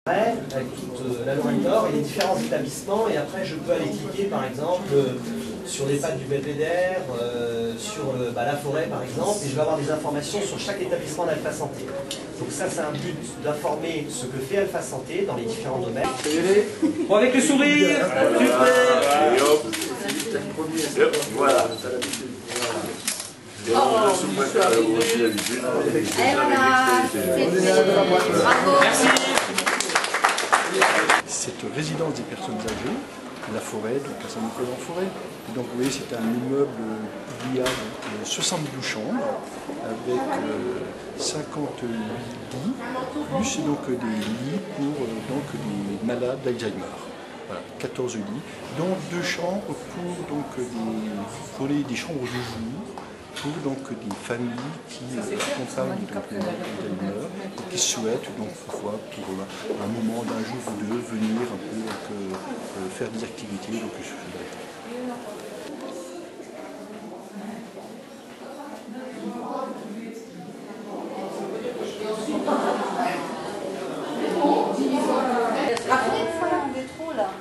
avec toute la loi Nord et les différents établissements, et après je peux aller cliquer par exemple sur les pattes du Belvédère, sur la forêt par exemple, et je vais avoir des informations sur chaque établissement d'Alpha Santé. Donc ça c'est un but d'informer ce que fait Alpha Santé dans les différents domaines. Bon, avec le sourire, super. Voilà. Merci. Cette résidence des personnes âgées, la forêt, donc à Saint-Nicolas en forêt. Et donc vous voyez, c'est un immeuble il y a 72 chambres avec 58 lits, plus donc des lits pour donc, des malades d'Alzheimer. Voilà, 14 lits, dont 2 chambres pour des chambres de jour, pour donc des familles qui accompagnent l'Alzheimer et qui souhaitent donc parfois pour un moment d'un jour ou deux venir un peu donc, faire des activités. Donc,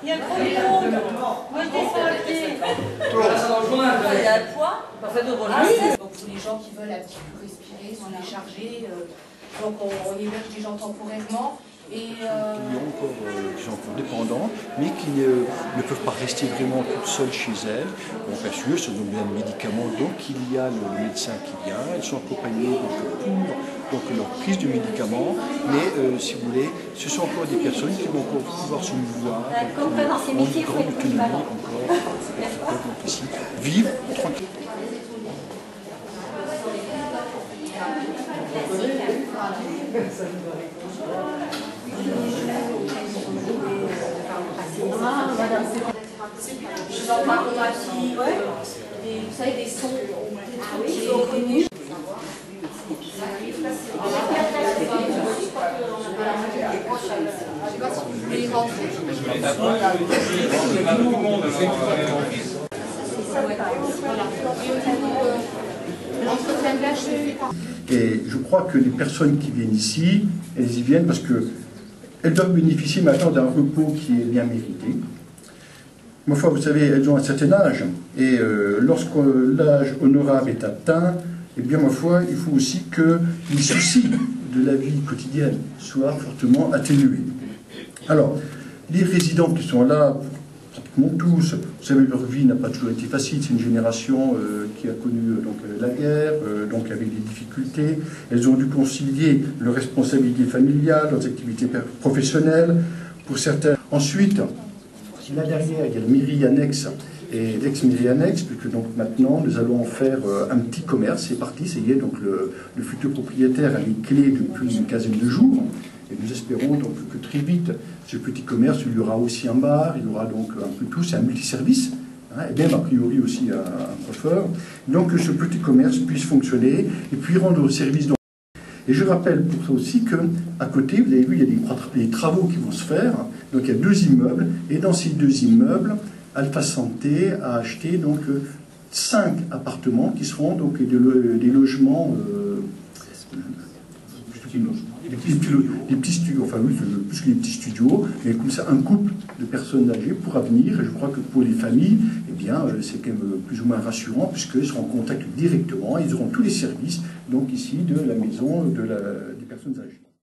il y a trop de monde. Montez sur le pied. Il y a le poids. Donc pour les gens qui veulent un petit peu respirer, se décharger, donc on héberge des gens temporairement. Et il y a encore des gens dépendants, mais qui ne peuvent pas rester vraiment toutes seules chez elles. Bon, bien sûr, elles ont besoin de médicaments, donc il y a le médecin qui vient, elles sont accompagnées pour leur prise de médicaments, mais si vous voulez, ce sont encore des personnes qui vont encore pouvoir se mouvoir, Comme dans ces métiers, il faut être polyvalent. donc ici, vivre tranquille. je vous en parle on a aussi, vous savez, des sons, des trucs connus. Et je crois que les personnes qui viennent ici, elles y viennent parce qu'elles doivent bénéficier maintenant d'un repos qui est bien mérité. Ma foi, vous savez, elles ont un certain âge, et lorsque l'âge honorable est atteint, eh bien, ma foi, il faut aussi que les soucis de la vie quotidienne soient fortement atténués. Alors, les résidents qui sont là, pratiquement tous, vous savez, leur vie n'a pas toujours été facile, c'est une génération qui a connu la guerre, donc avec des difficultés. Elles ont dû concilier leurs responsabilités familiales, leurs activités professionnelles, pour certains. Ensuite, là derrière, il y a le mairie annexe et l'ex-mairie annexe, puisque donc maintenant nous allons en faire un petit commerce. C'est parti, ça y est, donc le futur propriétaire a les clés depuis une quinzaine de jours. Et nous espérons donc que très vite, ce petit commerce, il y aura aussi un bar, il y aura donc un peu tout, c'est un multiservice, hein, et même a priori aussi un coiffeur. Donc que ce petit commerce puisse fonctionner et puis rendre service. Et je rappelle pour ça aussi qu'à côté, vous avez vu, il y a des travaux qui vont se faire. Donc il y a 2 immeubles, et dans ces 2 immeubles, Alpha Santé a acheté donc 5 appartements qui seront donc des logements, des petits studios, enfin oui, plus que des petits studios, mais comme ça un couple de personnes âgées pourra venir, et je crois que pour les familles, eh bien c'est quand même plus ou moins rassurant, puisqu'ils seront en contact directement, ils auront tous les services, donc ici, de la maison des personnes âgées.